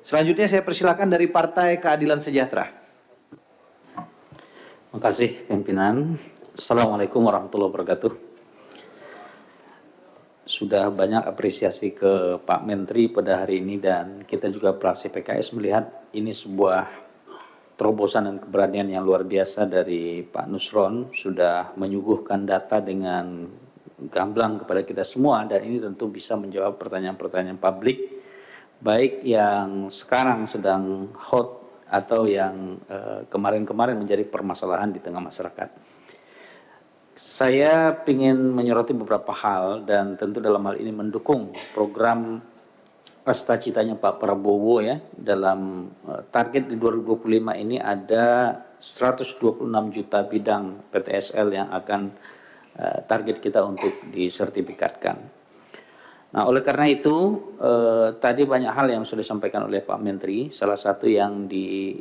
Selanjutnya saya persilakan dari Partai Keadilan Sejahtera. Terima kasih pimpinan. Assalamualaikum warahmatullahi wabarakatuh. Sudah banyak apresiasi ke Pak Menteri pada hari ini dan kita juga fraksi PKS melihat ini sebuah terobosan dan keberanian yang luar biasa dari Pak Nusron, sudah menyuguhkan data dengan gamblang kepada kita semua dan ini tentu bisa menjawab pertanyaan-pertanyaan publik baik yang sekarang sedang hot atau yang kemarin-kemarin menjadi permasalahan di tengah masyarakat. Saya ingin menyoroti beberapa hal dan tentu dalam hal ini mendukung program cita-citanya Pak Prabowo ya, dalam target di 2025 ini ada 126 juta bidang PTSL yang akan target kita untuk disertifikatkan. Nah, oleh karena itu tadi banyak hal yang sudah disampaikan oleh Pak Menteri. Salah satu yang di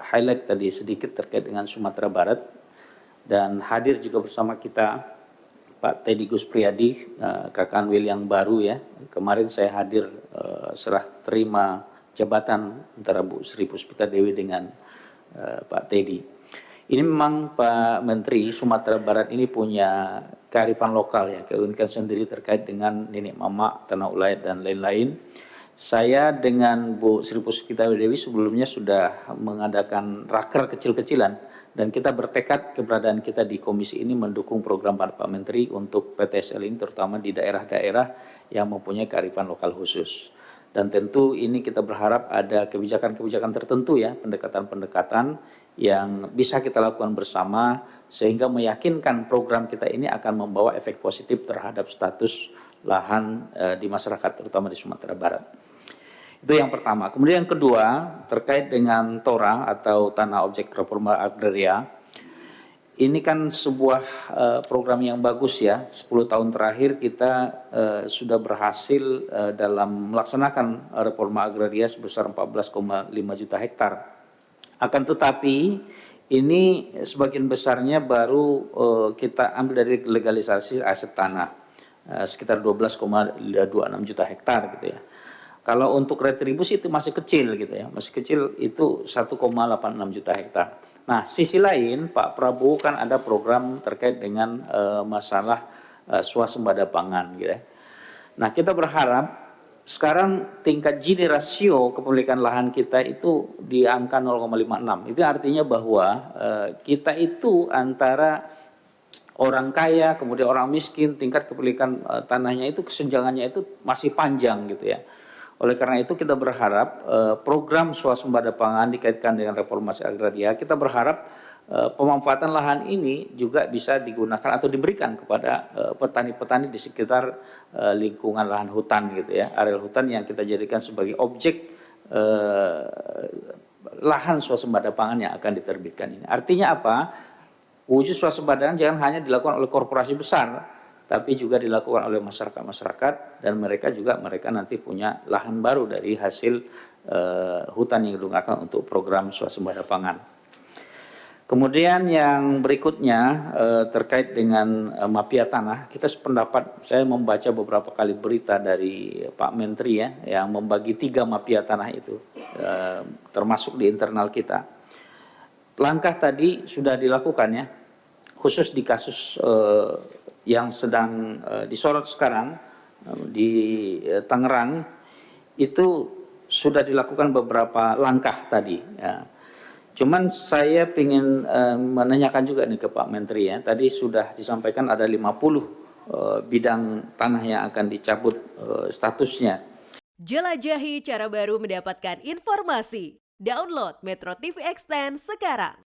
highlight tadi sedikit terkait dengan Sumatera Barat dan hadir juga bersama kita Pak Teddy Guspriyadi, Kakanwil yang baru ya. Kemarin saya hadir serah terima jabatan antara Bu Sri Puspita Dewi dengan Pak Teddy. Ini memang Pak Menteri, Sumatera Barat ini punya kearifan lokal ya, keunikan sendiri terkait dengan nenek mama, tanah ulayat dan lain-lain. Saya dengan Bu Sri Puspita Dewi sebelumnya sudah mengadakan raker kecil-kecilan dan kita bertekad keberadaan kita di komisi ini mendukung program Pak Menteri untuk PTSL ini terutama di daerah-daerah yang mempunyai kearifan lokal khusus. Dan tentu ini kita berharap ada kebijakan-kebijakan tertentu ya, pendekatan-pendekatan yang bisa kita lakukan bersama sehingga meyakinkan program kita ini akan membawa efek positif terhadap status lahan di masyarakat terutama di Sumatera Barat. Itu yang pertama. Kemudian yang kedua terkait dengan TORA atau Tanah Objek Reforma Agraria. Ini kan sebuah program yang bagus ya. 10 tahun terakhir kita sudah berhasil dalam melaksanakan reforma agraria sebesar 14,5 juta hektar. Akan tetapi ini sebagian besarnya baru kita ambil dari legalisasi aset tanah sekitar 12,26 juta hektar gitu ya. Kalau untuk retribusi itu masih kecil gitu ya, masih kecil itu 1,86 juta hektar. Nah, sisi lain Pak Prabowo kan ada program terkait dengan masalah swasembada pangan gitu ya. Nah, kita berharap sekarang tingkat Gini rasio kepemilikan lahan kita itu di angka 0,56. Itu artinya bahwa kita itu antara orang kaya kemudian orang miskin tingkat kepemilikan tanahnya itu kesenjangannya itu masih panjang gitu ya. Oleh karena itu kita berharap program swasembada pangan dikaitkan dengan reformasi agraria, kita berharap pemanfaatan lahan ini juga bisa digunakan atau diberikan kepada petani-petani di sekitar lingkungan lahan hutan gitu ya, areal hutan yang kita jadikan sebagai objek lahan swasembada pangan yang akan diterbitkan ini. Artinya apa? Wujud swasembadaan jangan hanya dilakukan oleh korporasi besar, tapi juga dilakukan oleh masyarakat-masyarakat dan mereka nanti punya lahan baru dari hasil hutan yang digunakan untuk program swasembada pangan. Kemudian yang berikutnya terkait dengan mafia tanah, kita sependapat, saya membaca beberapa kali berita dari Pak Menteri ya, yang membagi 3 mafia tanah itu, termasuk di internal kita. Langkah tadi sudah dilakukan ya, khusus di kasus yang sedang disorot sekarang di Tangerang itu sudah dilakukan beberapa langkah tadi ya. Cuman saya ingin menanyakan juga nih ke Pak Menteri ya, tadi sudah disampaikan ada 50 bidang tanah yang akan dicabut statusnya. Jelajahi cara baru mendapatkan informasi. Download Metro TV Extend sekarang.